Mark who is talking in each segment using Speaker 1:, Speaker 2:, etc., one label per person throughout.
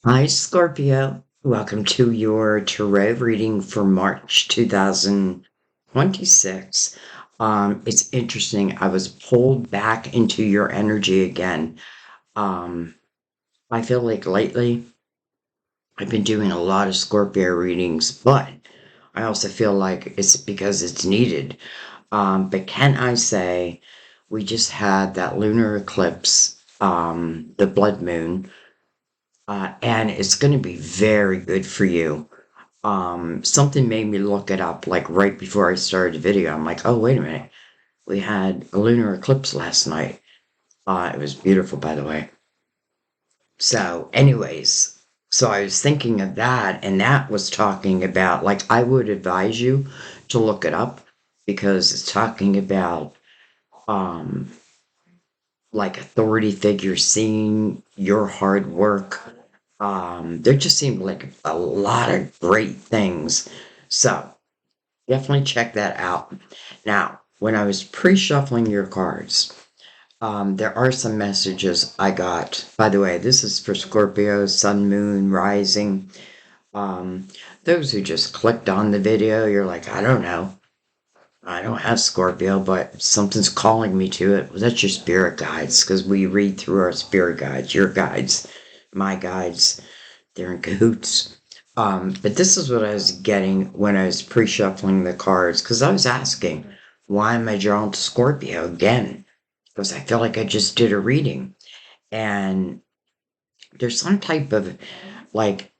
Speaker 1: Hi, Scorpio. Welcome to your tarot reading for March 2026. It's interesting. I was pulled back into your energy again. Um, I feel like lately I've been doing a lot of Scorpio readings, but I also feel like it's because it's needed. But can I say we just had that lunar eclipse, the blood moon, and it's going to be very good for you. Something made me look it up like right before I started the video. I'm like, oh, wait a minute. We had a lunar eclipse last night. It was beautiful, by the way. So, anyways, so I was thinking of that, and that was talking about, like, I would advise you to look it up because it's talking about, um, like authority figures seeing your hard work. There just seemed like a lot of great things. So, definitely check that out. Now, when I was pre-shuffling your cards, there are some messages I got. By the way, this is for Scorpio, Sun, Moon, Rising. Um, those who just clicked on the video, you're like, I don't know. I don't have Scorpio, but something's calling me to it. Well, that's your spirit guides, because we read through our spirit guides, your guides, my guides. They're in cahoots. But this is what I was getting when I was pre-shuffling the cards, because I was asking, why am I drawn to Scorpio again? Because I feel like I just did a reading, and there's some type of like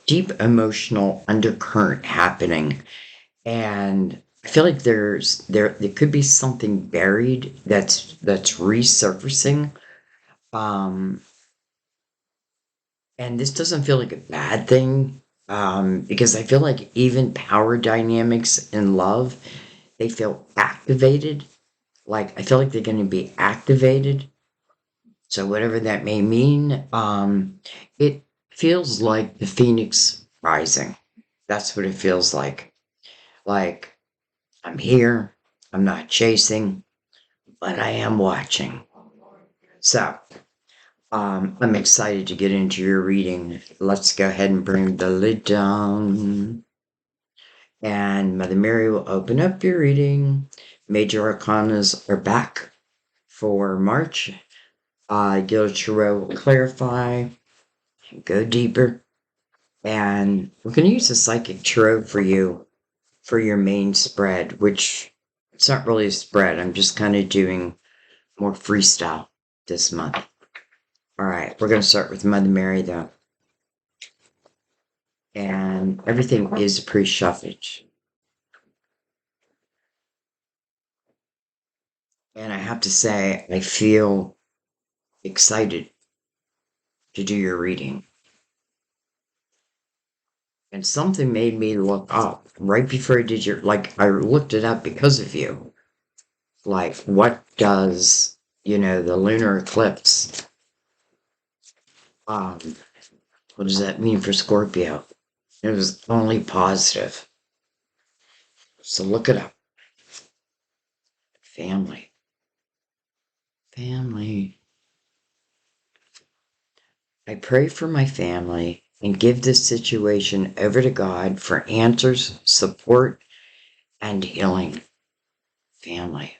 Speaker 1: deep emotional undercurrent happening, and I feel like there could be something buried that's resurfacing. Um, And this doesn't feel like a bad thing, because I feel like even power dynamics in love, they feel activated. Like, I feel like they're going to be activated. So, whatever that may mean, it feels like the phoenix rising. That's what it feels like. Like, I'm here, I'm not chasing, but I am watching. So, I'm excited to get into your reading. Let's go ahead and bring the lid down. And Mother Mary will open up your reading. Major Arcanas are back for March. Gil Tarot will clarify, go deeper. And we're going to use the Psychic Tarot for you for your main spread, which it's not really a spread. I'm just kind of doing more freestyle this month. All right, we're going to start with Mother Mary, though. And everything is pre-shuffled. And I have to say, I feel excited to do your reading. And something made me look up right before I did your, like, I looked it up because of you. Like, what does, the lunar eclipse, um, what does that mean for Scorpio? It was only positive. So look it up. Family. Family. I pray for my family and give this situation over to God for answers, support, and healing. Family.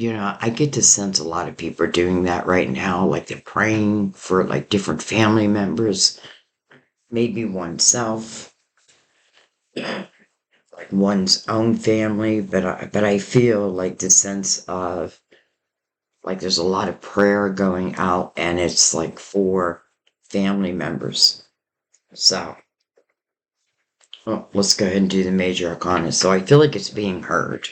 Speaker 1: I get to sense a lot of people are doing that right now. Like they're praying for like different family members, maybe oneself, like one's own family. But I feel like the sense of like there's a lot of prayer going out, and it's like for family members. So, well, let's go ahead and do the major arcana. So I feel like it's being heard.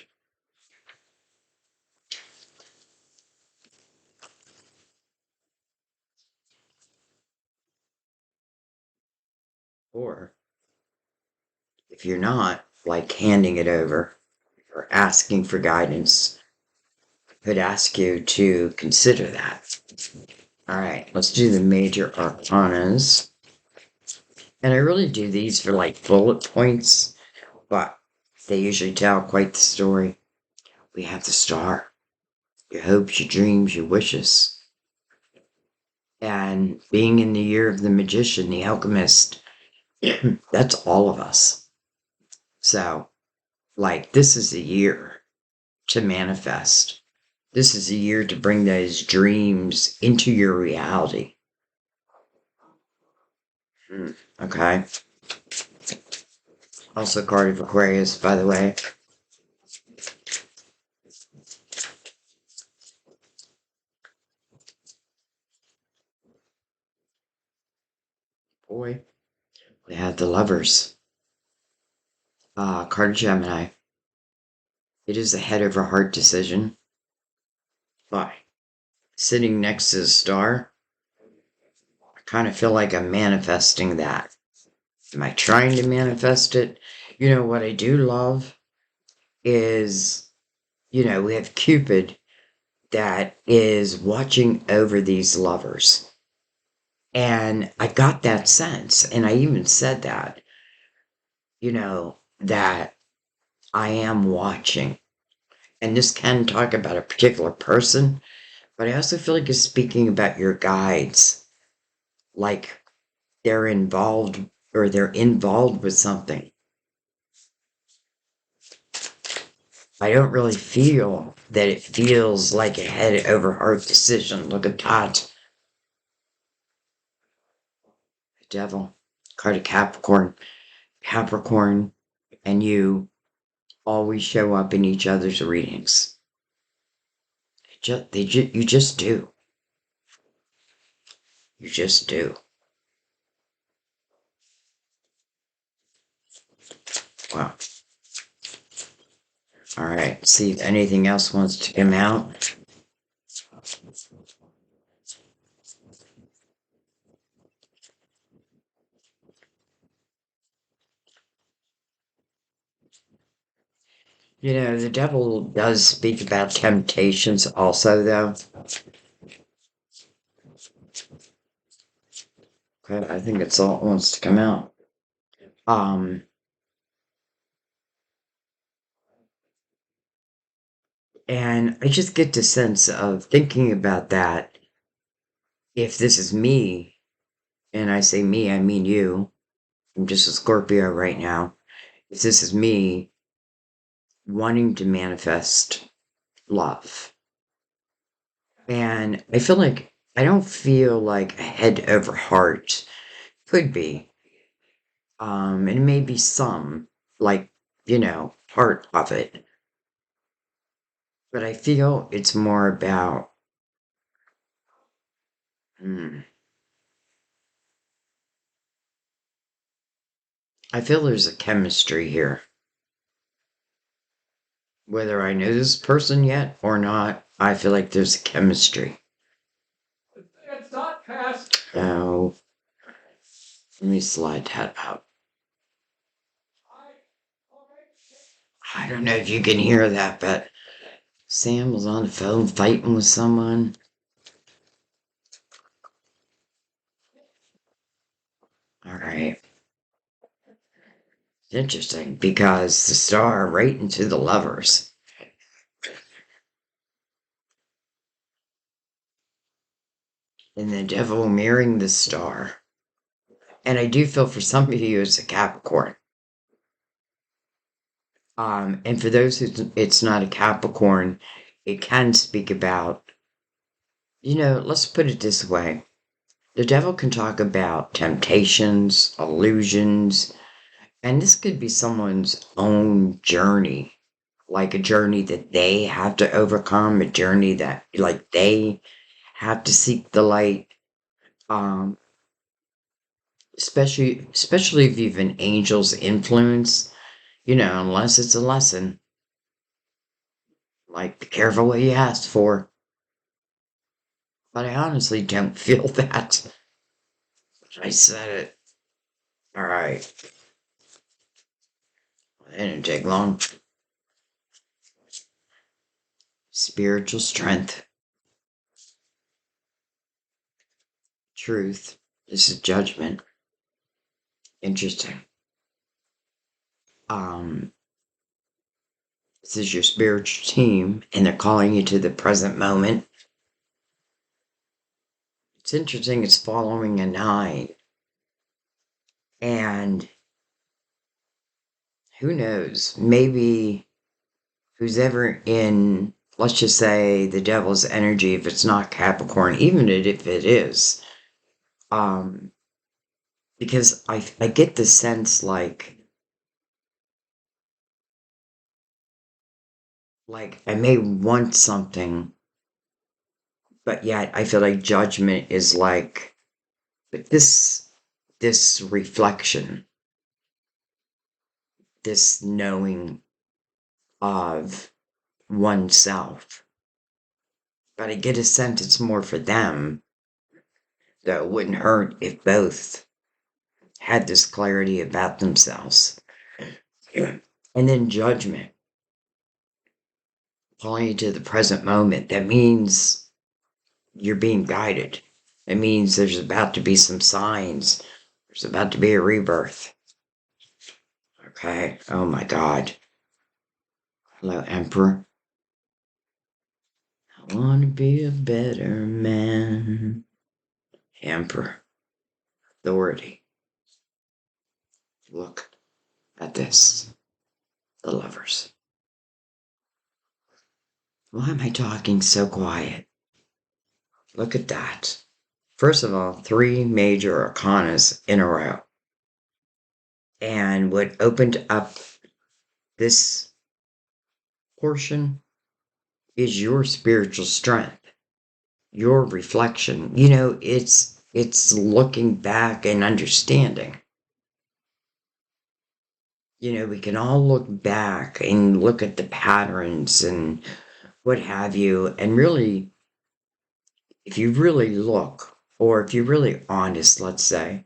Speaker 1: Or if you're not, like handing it over or asking for guidance, I could ask you to consider that. All right, let's do the major arcanas. And I really do these for like bullet points, but they usually tell quite the story. We have the star, your hopes, your dreams, your wishes. And being in the year of the magician, the alchemist, that's all of us. So, like, this is a year to manifest. This is a year to bring those dreams into your reality. Okay. Also, card of Aquarius, by the way. Boy, we have the lovers. Card of Gemini. It is the head over heart decision. Why? Sitting next to the star, I kind of feel like I'm manifesting that. Am I trying to manifest it? You know, what I do love is, we have Cupid that is watching over these lovers. And I got that sense. And I even said that, that I am watching. And this can talk about a particular person, but I also feel like it's speaking about your guides. Like they're involved with something. I don't really feel that it feels like a head over heart decision. Look at that. The devil. Card of Capricorn. Capricorn and you always show up in each other's readings. You just do. You just do. Wow. All right. See if anything else wants to come out. The devil does speak about temptations also, though. Okay, I think it's all it wants to come out. Um, and I just get the sense of thinking about that. If this is me, and I say me, I mean you. I'm just a Scorpio right now. If this is me wanting to manifest love, and I feel like I don't feel like a head over heart. Could be. And maybe some, like, part of it. But I feel it's more about, I feel there's a chemistry here. Whether I know this person yet or not, I feel like there's a chemistry. It's not past. Oh, let me slide that out. I don't know if you can hear that, but Sam was on the phone fighting with someone. All right. Interesting, because the star right into the lovers. And the devil mirroring the star. And I do feel for some of you it's a Capricorn. And for those who it's not a Capricorn, it can speak about, let's put it this way. The devil can talk about temptations, illusions, and this could be someone's own journey, like a journey that they have to overcome, a journey that, like, they have to seek the light. Um, especially if you've an angel's influence, unless it's a lesson. Like, be careful what you ask for. But I honestly don't feel that. I said it. All right. It didn't take long. Spiritual strength. Truth. This is judgment. Interesting. Um, this is your spiritual team, and they're calling you to the present moment. It's interesting, it's following a nine. And who knows, maybe who's ever in, let's just say, the devil's energy, if it's not Capricorn, even if it is, um, because I get the sense like I may want something, but yet I feel like judgment is like, but this reflection, this knowing of oneself. But I get a sense it's more for them, that it wouldn't hurt if both had this clarity about themselves. And then judgment, pulling you to the present moment. That means you're being guided. It means there's about to be some signs. There's about to be a rebirth. Okay. Oh my God. Hello, Emperor. I want to be a better man. Emperor. Authority. Look at this. The lovers. Why am I talking so quiet? Look at that. First of all, three major arcanas in a row. And what opened up this portion is your spiritual strength, your reflection. It's looking back and understanding. We can all look back and look at the patterns and what have you, and really, if you really look, or if you're really honest, let's say,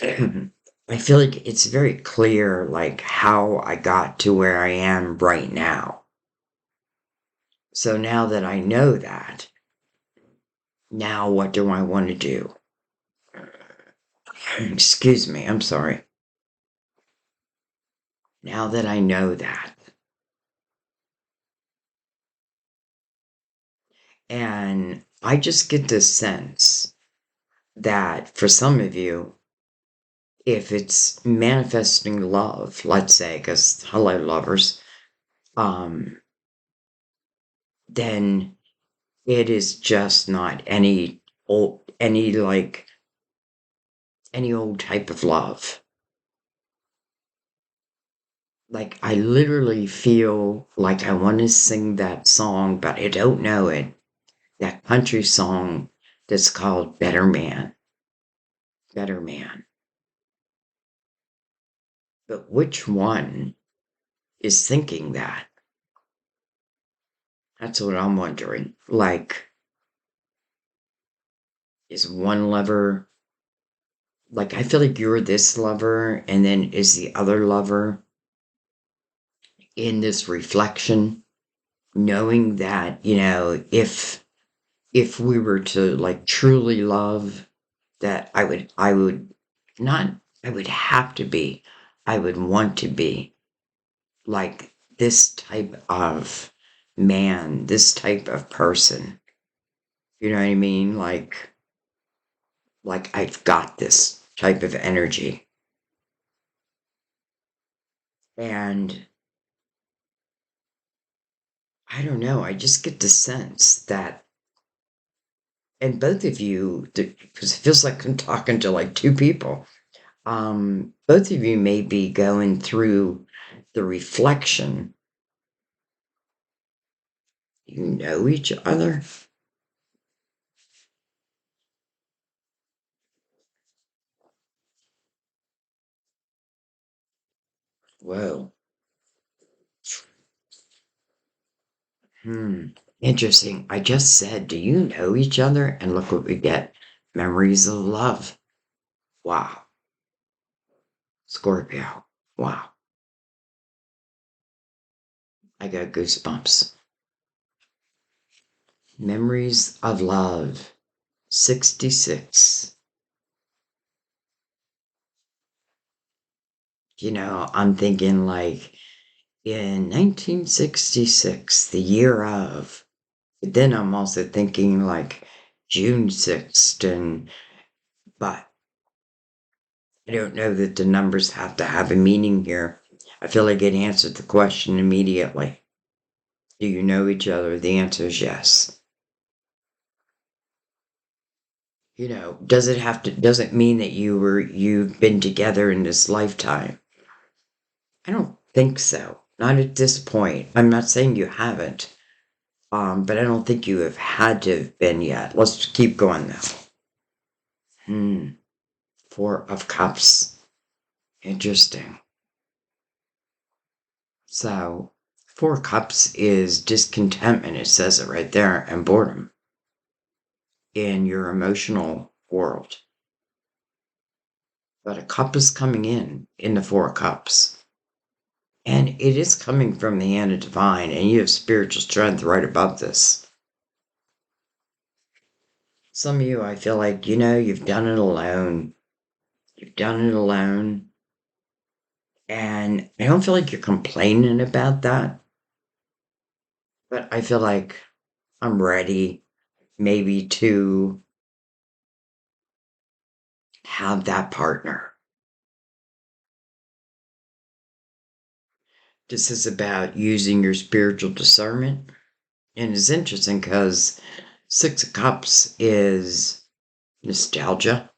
Speaker 1: I feel like it's very clear, like, how I got to where I am right now. So now that I know that, now what do I want to do? Excuse me, I'm sorry. Now that I know that, and I just get this sense that for some of you, if it's manifesting love, let's say, because hello, lovers, um, then it is just not any old type of love. Like, I literally feel like I want to sing that song, but I don't know it. That country song that's called Better Man. Better Man. But which one is thinking that? That's what I'm wondering. Like, is one lover, like, I feel like you're this lover, and then is the other lover in this reflection, knowing that, if we were to like truly love, that I would not, I would have to be, I would want to be like this type of man, this type of person. You know what I mean? Like I've got this type of energy. And I don't know, I just get the sense that, and both of you, because it feels like I'm talking to like two people, both of you may be going through the reflection. You know each other. Whoa. Interesting. I just said, do you know each other? And look what we get. Memories of love. Wow. Scorpio. Wow. I got goosebumps. Memories of love. 66. I'm thinking like in 1966, the year of. But then I'm also thinking like June 6th, but I don't know that the numbers have to have a meaning here. I feel like it answered the question immediately. Do you know each other? The answer is yes. Does it have to, does it mean that you've been together in this lifetime? I don't think so. Not at this point. I'm not saying you haven't. But I don't think you have had to have been yet. Let's keep going though. Four of Cups. Interesting. So, Four Cups is discontentment. It says it right there, and boredom in your emotional world. But a cup is coming in the Four Cups. And it is coming from the hand of divine, and you have spiritual strength right above this. Some of you, I feel like, you've done it alone. You've done it alone. And I don't feel like you're complaining about that, but I feel like I'm ready maybe to have that partner. This is about using your spiritual discernment. And it's interesting because Six of Cups is nostalgia.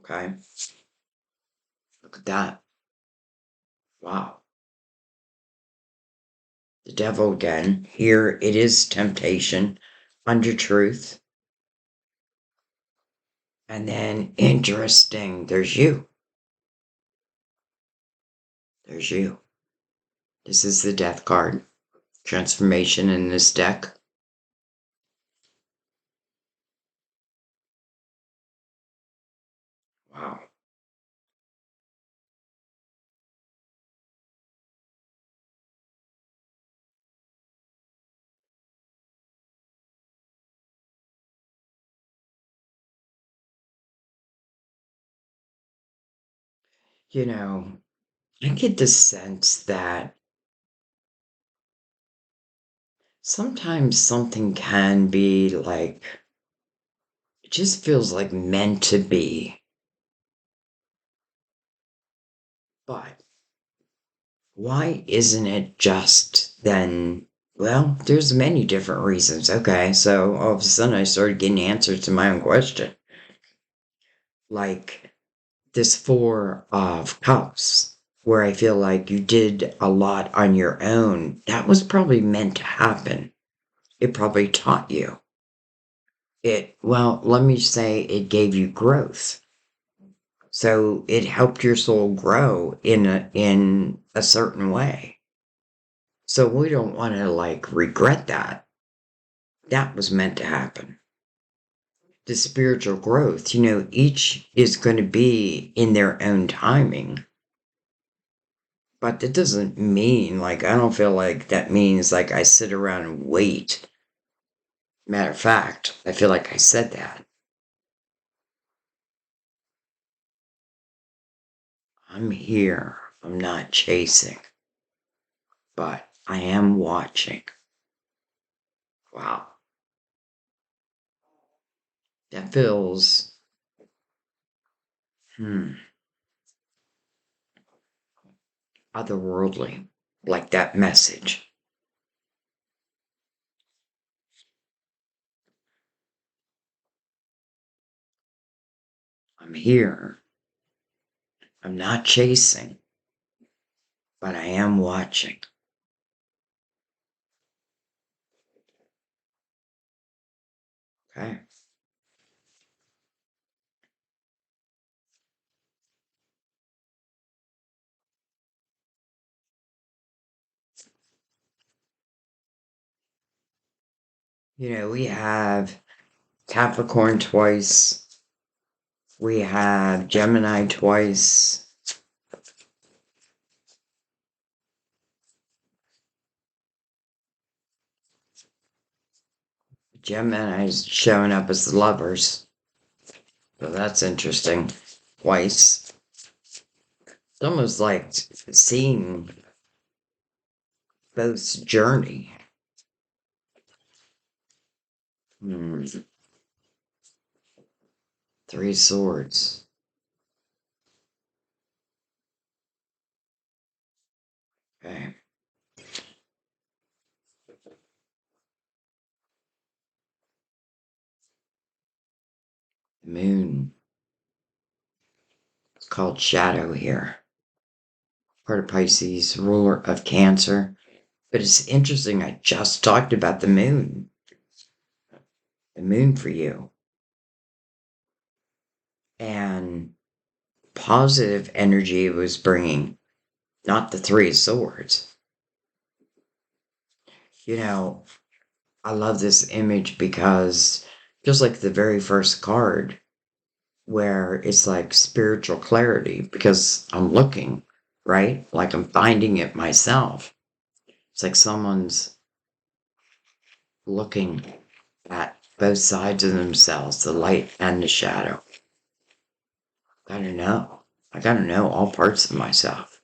Speaker 1: Okay. Look at that. Wow. The devil again. Here it is temptation under truth. And then interesting, there's you. There's you. This is the death card. Transformation in this deck. Wow. I get the sense that sometimes something can be like, it just feels like meant to be. But why isn't it just then? Well, there's many different reasons. Okay, so all of a sudden I started getting answers to my own question. Like this Four of Cups, where I feel like you did a lot on your own. That was probably meant to happen. It probably taught you. Well, let me say it gave you growth. So it helped your soul grow in a certain way. So we don't want to like regret that. That was meant to happen. The spiritual growth, each is going to be in their own timing. But that doesn't mean like I don't feel like that means like I sit around and wait. Matter of fact, I feel like I said that. I'm here. I'm not chasing. But I am watching. Wow. That feels otherworldly, like that message. I'm here. I'm not chasing, but I am watching. Okay. We have Capricorn twice. We have Gemini twice. Gemini's showing up as the lovers. So that's interesting. Twice. It's almost like seeing both's journey. Hmm. Three Swords. Okay. The Moon. It's called Shadow here. Part of Pisces, ruler of Cancer. But it's interesting. I just talked about the Moon. The Moon for you. And positive energy it was bringing, not the Three of Swords. You know, I love this image because just like the very first card, where it's like spiritual clarity, because I'm looking, right? Like I'm finding it myself. It's like someone's looking at both sides of themselves, the light and the shadow. Gotta know. I gotta know all parts of myself.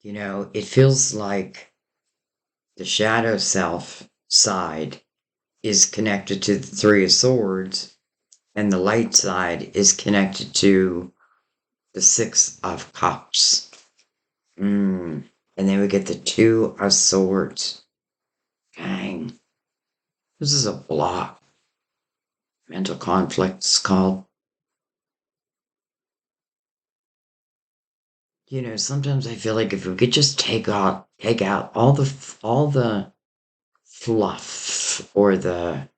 Speaker 1: It feels like the shadow self side is connected to the Three of Swords, and the light side is connected to the Six of Cups. And then we get the Two of Swords. Dang. This is a block. Mental conflict is called. Sometimes I feel like if we could just take out all the fluff or the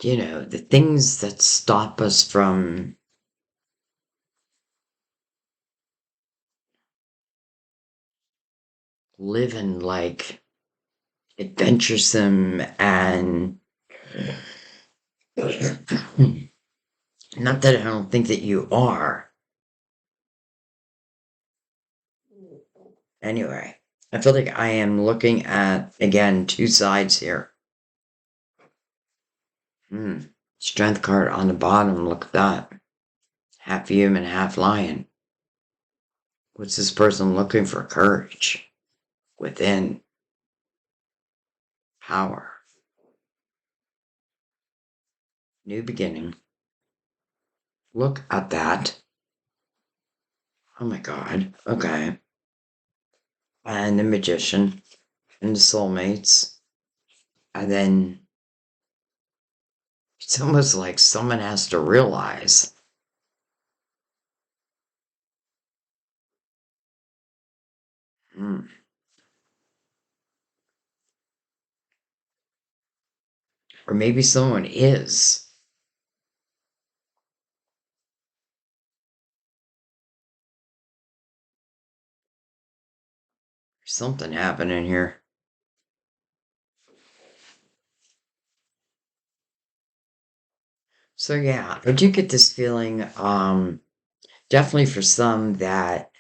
Speaker 1: things that stop us from living like adventuresome and not that I don't think that you are. Anyway, I feel like I am looking at, again, two sides here. Strength card on the bottom, look at that. Half human, half lion. What's this person looking for? Courage. Within. Power. New beginning. Look at that. Oh my god. Okay. And the magician. And the soulmates. And then it's almost like someone has to realize. Hmm. Or maybe someone is. There's something happening here. So yeah, I do get this feeling, definitely for some that,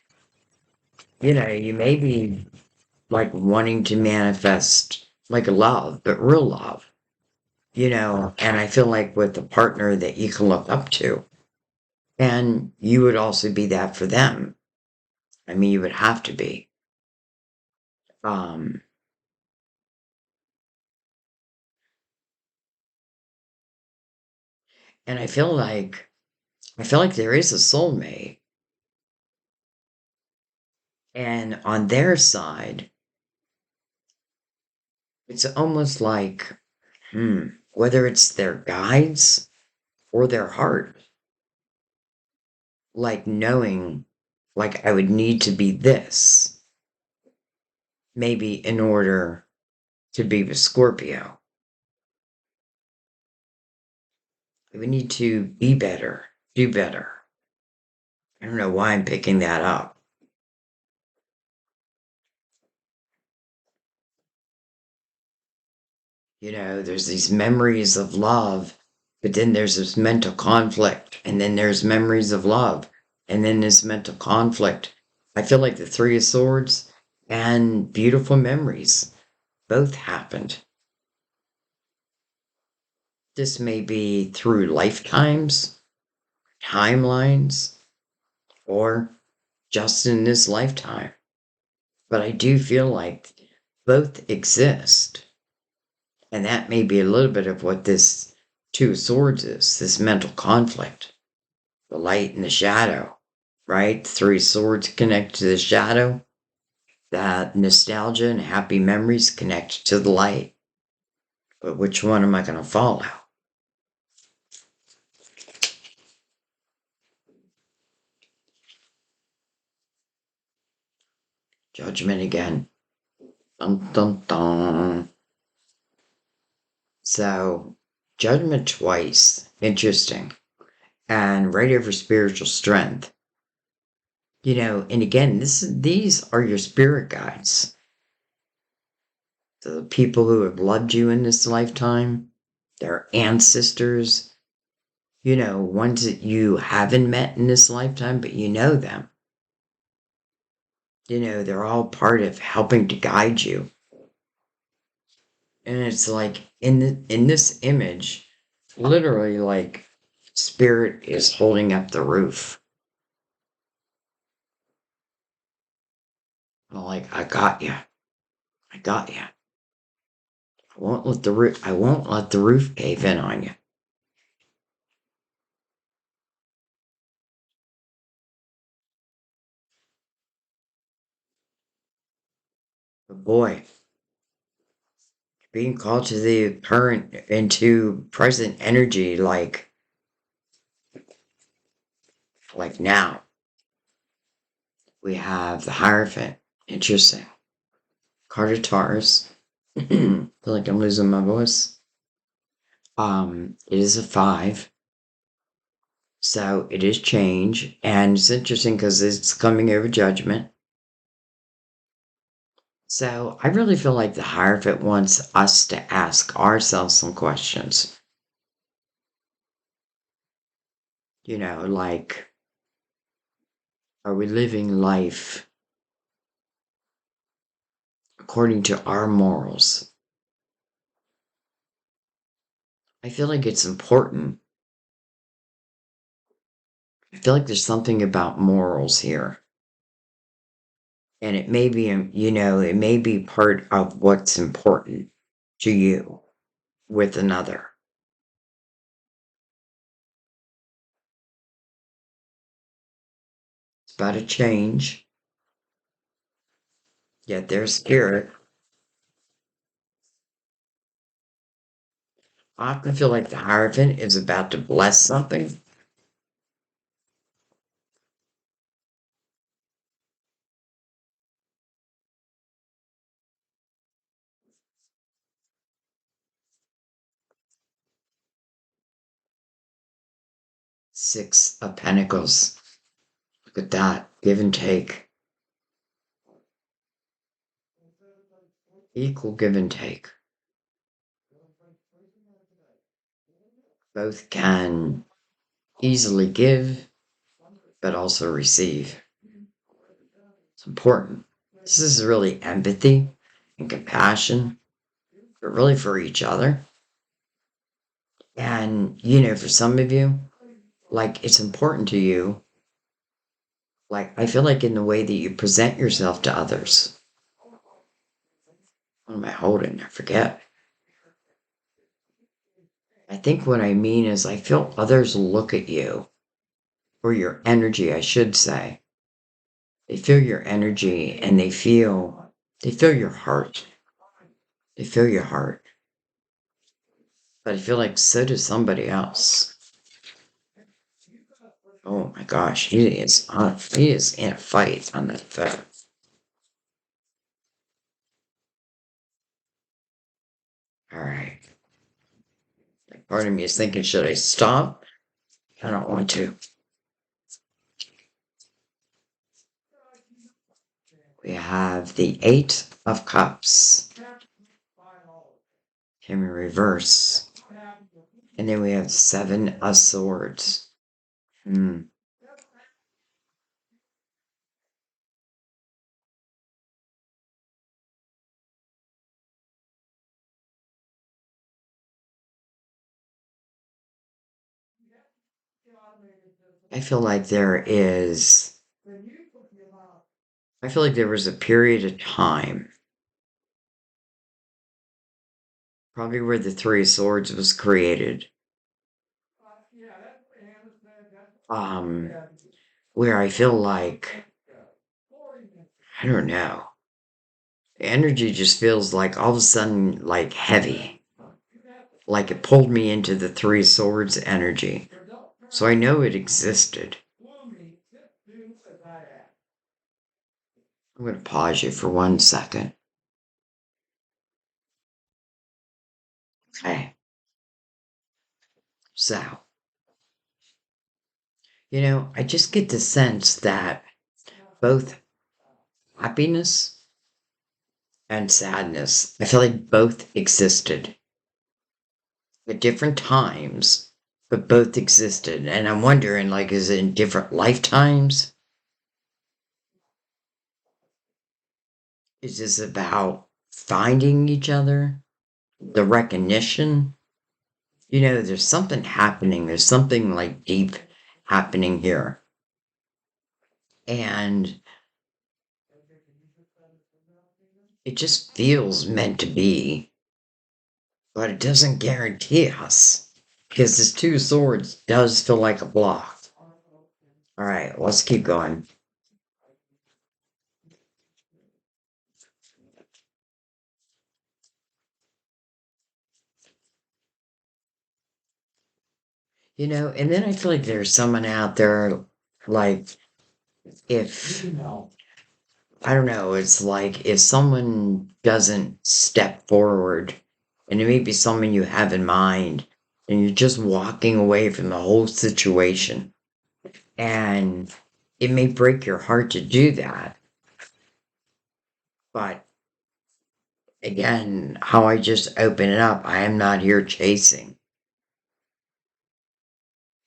Speaker 1: you may be like wanting to manifest like love, but real love, and I feel like with a partner that you can look up to, and you would also be that for them. I mean, you would have to be. Um, and I feel like there is a soulmate, and on their side, it's almost like, whether it's their guides or their heart, like knowing, like I would need to be this, maybe in order to be with Scorpio. We need to be better, do better. I don't know why I'm picking that up. There's these memories of love, but then there's this mental conflict, and then there's memories of love, and then this mental conflict. I feel like the Three of Swords and beautiful memories both happened. This may be through lifetimes, timelines, or just in this lifetime. But I do feel like both exist. And that may be a little bit of what this Two of Swords is, this mental conflict, the light and the shadow, right? Three swords connect to the shadow, that nostalgia and happy memories connect to the light. But which one am I going to follow? Judgment again. Dun dun dun. So, judgment twice. Interesting. And right over spiritual strength. And again, these are your spirit guides. The people who have loved you in this lifetime, their ancestors, ones that you haven't met in this lifetime, but you know them. They're all part of helping to guide you. And it's like in this image, literally like spirit is holding up the roof. I'm like, I got you. I got you. I won't let the roof cave in on you. But boy, being called to the current into present energy like now. We have the Hierophant. Interesting. Card of Taurus. I feel like I'm losing my voice. It is a 5. So it is change. And it's interesting because it's coming over judgment. So I really feel like the Hierophant wants us to ask ourselves some questions. Like, are we living life according to our morals? I feel like it's important. I feel like there's something about morals here. And it may be, it may be part of what's important to you with another. It's about a change, yet their spirit. I often feel like the Hierophant is about to bless something. 6 of Pentacles. Look at that. Give and take. Equal give and take. Both can easily give, but also receive. It's important. This is really empathy and compassion, but really for each other. And, for some of you, like it's important to you. Like, I feel like in the way that you present yourself to others. What am I holding? I forget. I think what I mean is I feel others look at you, or your energy, I should say. They feel your energy and they feel your heart. They feel your heart. But I feel like so does somebody else. Oh my gosh, he is in a fight on that phone. All right. Part of me is thinking, should I stop? I don't want to. We have the 8 of Cups. Can we reverse? And then we have 7 of Swords. I feel like there is I feel like there was a period of time, probably where the Three of Swords was created, um, where I feel like, I don't know, the energy just feels like all of a sudden like heavy, like it pulled me into the Three of Swords energy. So I know it existed. I'm going to pause you for 1 second. Okay. So, I just get the sense that both happiness and sadness, I feel like both existed at different times, but both existed. And I'm wondering, like, is it in different lifetimes? Is this about finding each other? The recognition? There's something happening. There's something like deep happening here. And it just feels meant to be, but it doesn't guarantee us because this Two of Swords does feel like a block. All right, let's keep going. And then I feel like there's someone out there, like, if, I don't know, it's like if someone doesn't step forward, and it may be someone you have in mind, and you're just walking away from the whole situation, and it may break your heart to do that, but again, how I just open it up, I am not here chasing,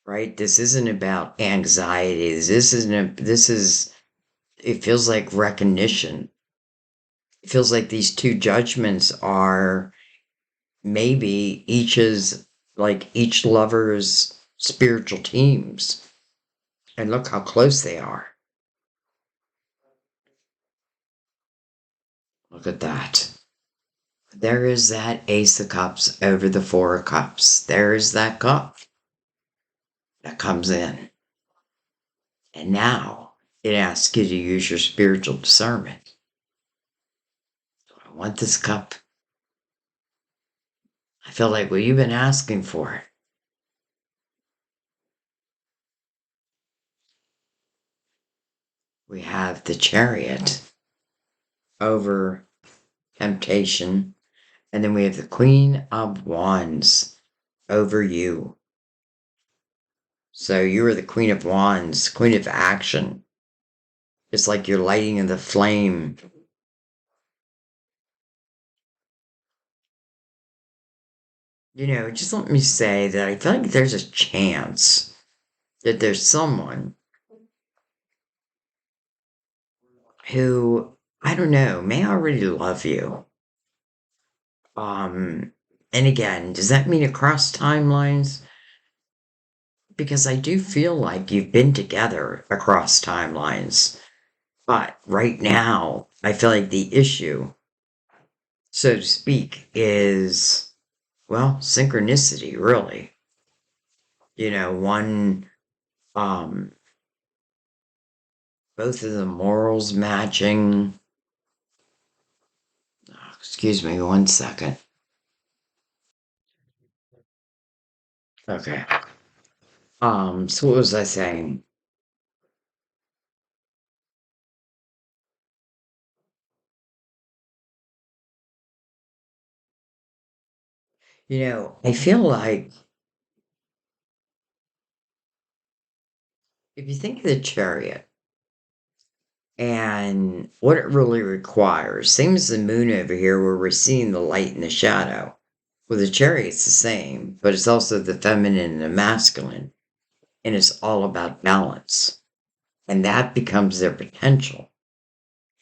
Speaker 1: right? This isn't about anxiety. It feels like recognition. It feels like these two judgments are maybe each lover's spiritual teams. And look how close they are. Look at that. There is that Ace of Cups over the Four of Cups. There is that cup that comes in. And now it asks you to use your spiritual discernment. Do I want this cup? I feel like, well, you've been asking for it. We have the Chariot over temptation, and then we have the Queen of Wands over you. So you are the Queen of Wands, Queen of Action. It's like you're lighting in the flame. Just let me say that I feel like there's a chance that there's someone who, I don't know, may already love you. And again, does that mean across timelines? Because I do feel like you've been together across timelines. But right now, I feel like the issue, so to speak, is, well, synchronicity, really. One, um, both of the morals matching. Oh, excuse me 1 second. Okay. So what was I saying? I feel like if you think of the Chariot and what it really requires, same as the moon over here where we're seeing the light and the shadow. Well, the Chariot's the same, but it's also the feminine and the masculine, and it's all about balance. And that becomes their potential.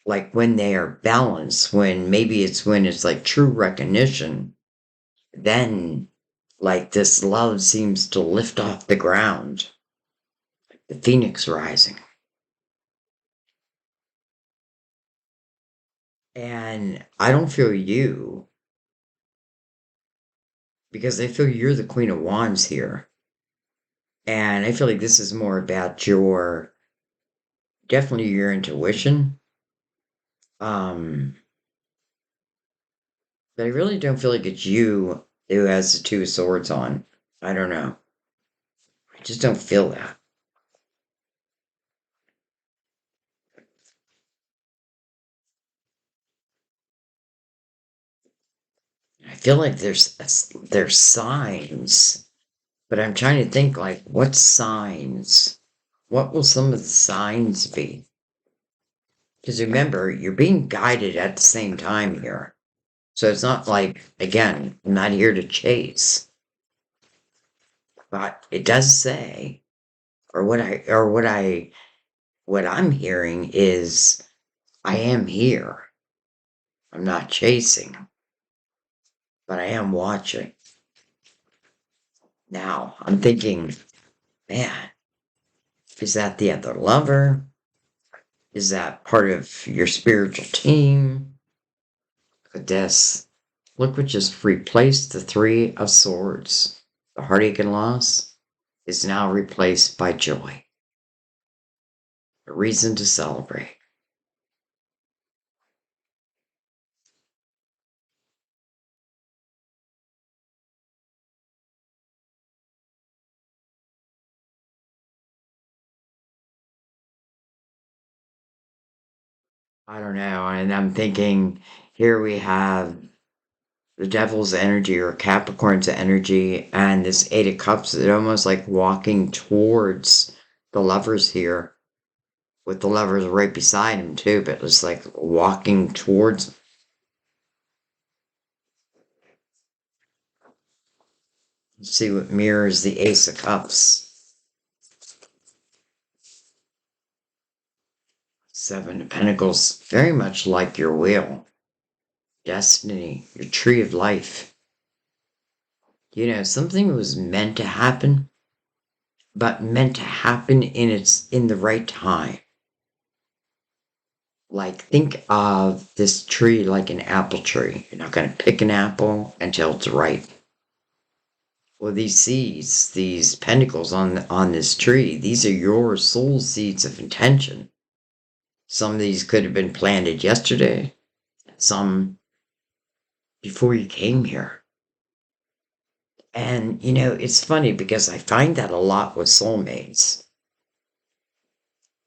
Speaker 1: Like when they are balanced, when it's like true recognition, then like this love seems to lift off the ground, the phoenix rising. And I don't feel you because I feel you're the Queen of Wands here. And I feel like this is more about your definitely your intuition. Um, but I really don't feel like it's you who has the two swords on. I don't know. I just don't feel that. I feel like there's signs, but I'm trying to think like what signs? What will some of the signs be? Because remember, you're being guided at the same time here. So it's not like, again, I'm not here to chase, but it does say, what I'm hearing is, I am here. I'm not chasing, but I am watching. Now, I'm thinking, man, is that the other lover? Is that part of your spiritual team? Look at this. Look what just replaced the Three of Swords. The heartache and loss is now replaced by joy. A reason to celebrate. I don't know. And I'm thinking here we have the devil's energy or Capricorn's energy and this Eight of Cups. It's almost like walking towards the lovers here with the lovers right beside him too, but it's like walking towards. Let's see what mirrors the Ace of Cups. Seven of Pentacles, very much like your wheel, destiny, your tree of life. You know, something was meant to happen, but meant to happen in the right time. Like think of this tree like an apple tree. You're not going to pick an apple until it's ripe. Well, these seeds, these pentacles on this tree, these are your soul seeds of intention. Some of these could have been planted yesterday, some before you came here. And you know, it's funny because I find that a lot with soulmates.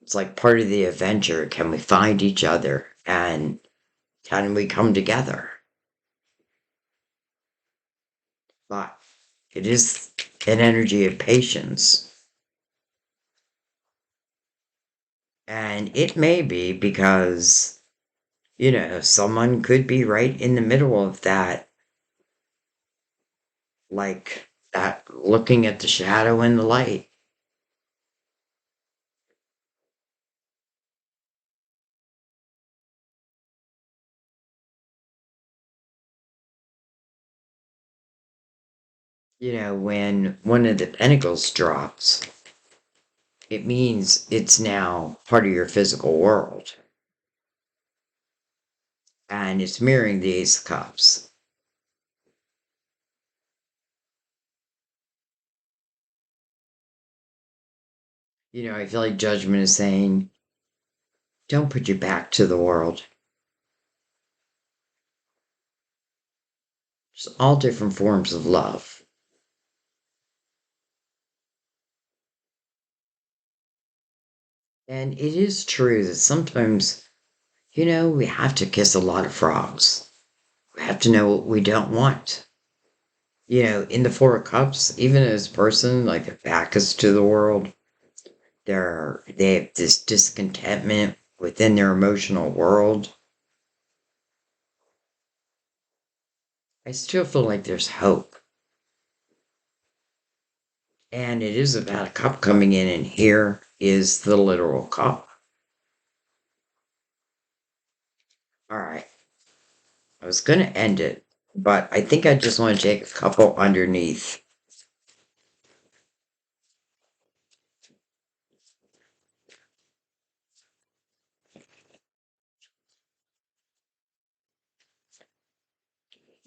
Speaker 1: It's like part of the adventure. Can we find each other and can we come together? But it is an energy of patience. And it may be because, you know, someone could be right in the middle of that, like that looking at the shadow and the light. You know, when one of the pentacles drops, it means it's now part of your physical world. And it's mirroring the Ace of Cups. You know, I feel like Judgment is saying, don't put your back to the world. There's all different forms of love. And it is true that sometimes, you know, we have to kiss a lot of frogs. We have to know what we don't want. You know, in the Four of Cups, even as a person, like their back is to the world, they have this discontentment within their emotional world. I still feel like there's hope. And it is about a cup coming in, and here is the literal cup. All right. I was going to end it, but I think I just want to take a couple underneath.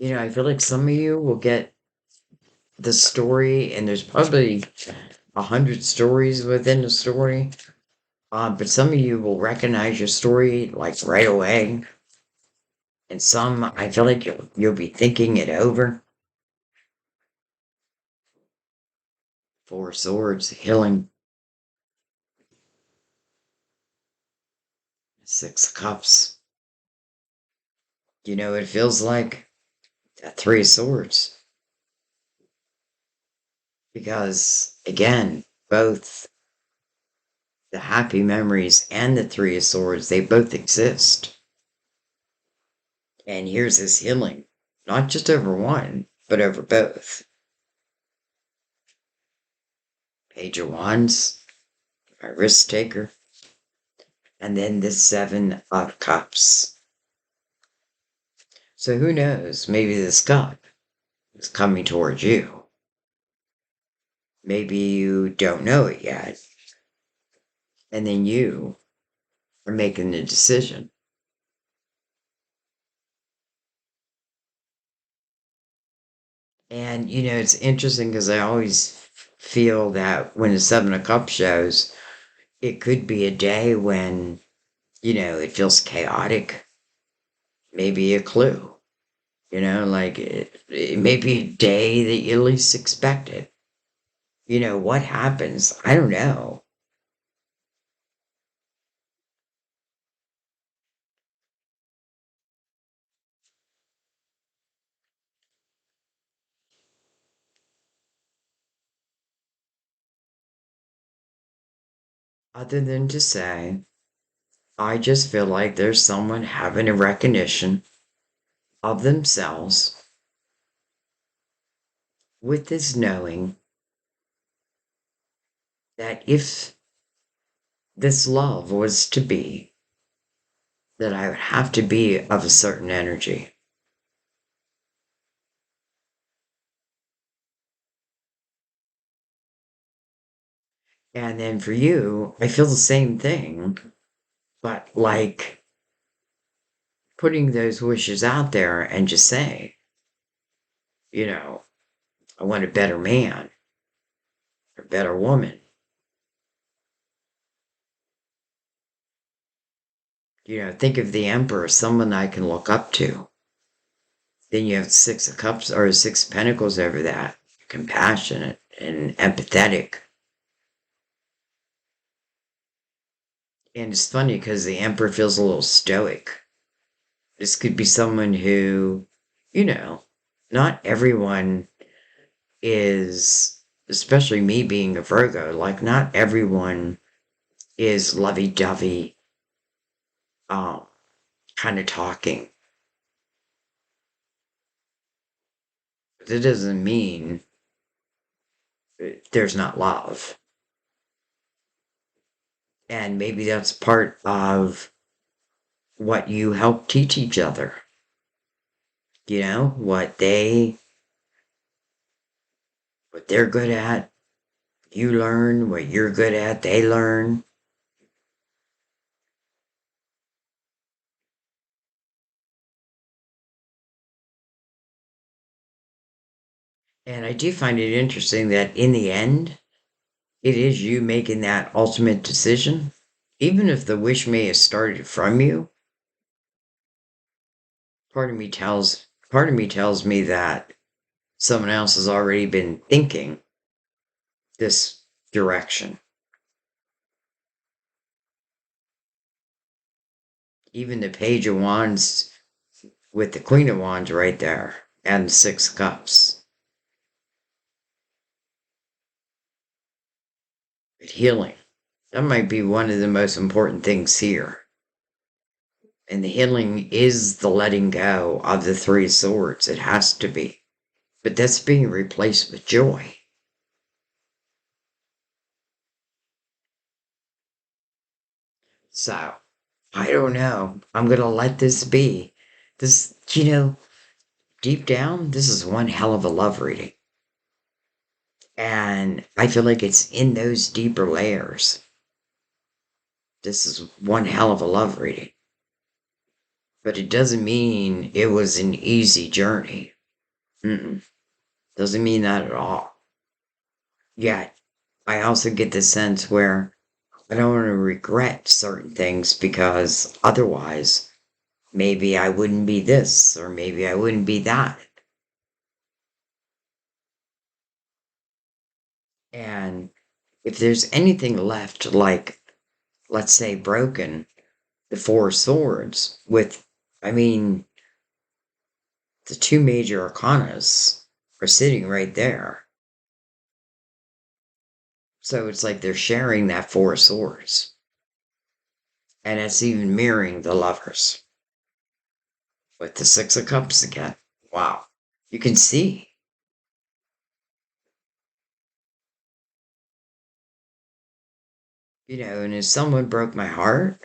Speaker 1: I feel like some of you will get the story, and there's probably 100 stories within the story. But some of you will recognize your story like right away, and some I feel like you'll be thinking it over. Four Swords, healing, Six of Cups. It feels like that Three of Swords because again, both the happy memories and the Three of Swords, they both exist. And here's this healing, not just over one, but over both. Page of Wands, a risk taker, and then the Seven of Cups. So who knows? Maybe this cup is coming towards you. Maybe you don't know it yet. And then you are making the decision. And it's interesting because I always feel that when the Seven of Cups shows, it could be a day when, it feels chaotic. Maybe a clue, like it may be a day that you least expect it. What happens? I don't know. Other than to say, I just feel like there's someone having a recognition of themselves with this knowing that if this love was to be, that I would have to be of a certain energy. And then for you, I feel the same thing, but like putting those wishes out there and just saying, you know, I want a better man, a better woman. Think of the emperor, someone I can look up to. Then you have Six of Cups or Six of Pentacles over that, compassionate and empathetic. And it's funny because the emperor feels a little stoic. This could be someone who, you know, not everyone is, especially me being a Virgo, like not everyone is lovey dovey, um, kind of talking. That doesn't mean there's not love. And maybe that's part of what you help teach each other. What they're good at, you learn, what you're good at, they learn. And I do find it interesting that in the end, it is you making that ultimate decision. Even if the wish may have started from you, part of me tells me that someone else has already been thinking this direction. Even the Page of Wands with the Queen of Wands right there and the Six of Cups. But healing. That might be one of the most important things here. And the healing is the letting go of the Three of Swords. It has to be. But that's being replaced with joy. So, I don't know. I'm going to let this be. This, deep down, this is one hell of a love reading. And I feel like it's in those deeper layers. This is one hell of a love reading. But it doesn't mean it was an easy journey. Mm-mm. Doesn't mean that at all. Yet, I also get the sense where I don't want to regret certain things because otherwise, maybe I wouldn't be this or maybe I wouldn't be that. And if there's anything left, like, let's say, broken, the Four Swords, with, I mean, the two major arcanas are sitting right there. So it's like they're sharing that Four Swords. And it's even mirroring the lovers with the Six of Cups again. Wow. You can see, and if someone broke my heart,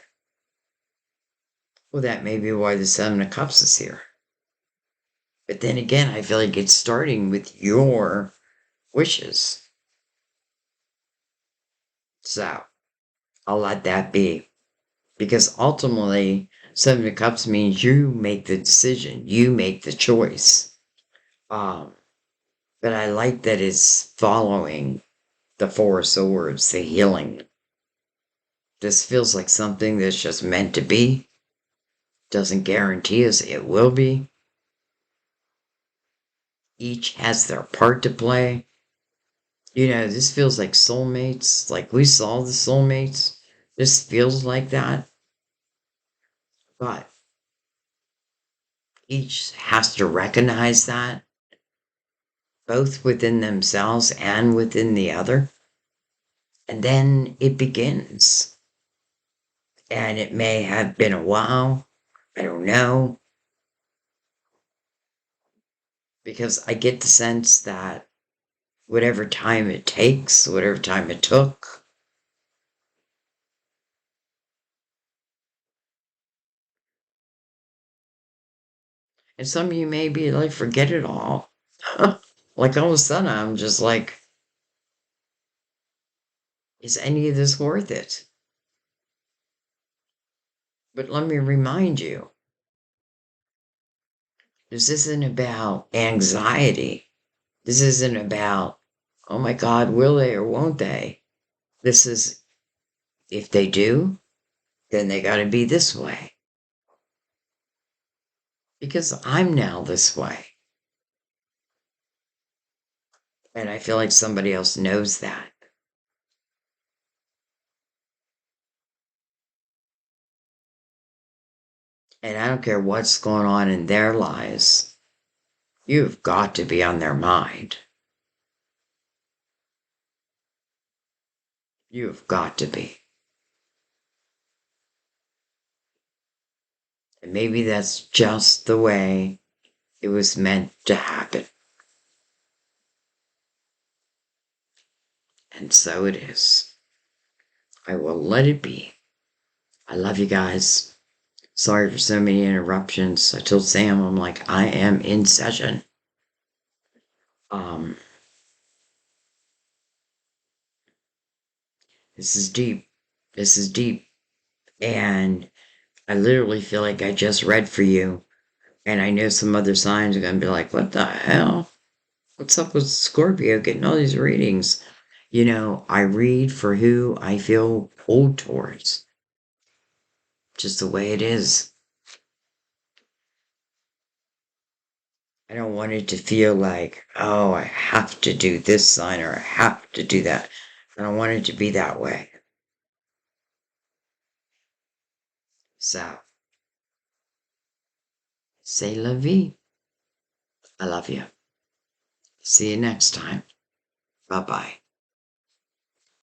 Speaker 1: well, that may be why the Seven of Cups is here. But then again, I feel like it's starting with your wishes. So I'll let that be. Because ultimately, Seven of Cups means you make the decision, you make the choice. Um, but I like that it's following the Four of Swords, the healing. This feels like something that's just meant to be. Doesn't guarantee us it will be. Each has their part to play. This feels like soulmates. Like we saw the soulmates. This feels like that. But each has to recognize that, both within themselves and within the other. And then it begins. And it may have been a while. I don't know. Because I get the sense that whatever time it takes, whatever time it took, and some of you may be like, forget it all. Like all of a sudden, I'm just like, is any of this worth it? But let me remind you, this isn't about anxiety. This isn't about, oh my God, will they or won't they? This is, if they do, then they got to be this way. Because I'm now this way. And I feel like somebody else knows that. And I don't care what's going on in their lives. You've got to be on their mind. You've got to be. And maybe that's just the way it was meant to happen. And so it is. I will let it be. I love you guys. Sorry for so many interruptions. I told Sam, I'm like, I am in session. Um, this is deep. This is deep. And I literally feel like I just read for you. And I know some other signs are going to be like, what the hell? What's up with Scorpio getting all these readings? I read for who I feel pulled towards. Just the way it is. I don't want it to feel like, oh, I have to do this sign or I have to do that. I don't want it to be that way. So, say la vie. I love you. See you next time. Bye bye.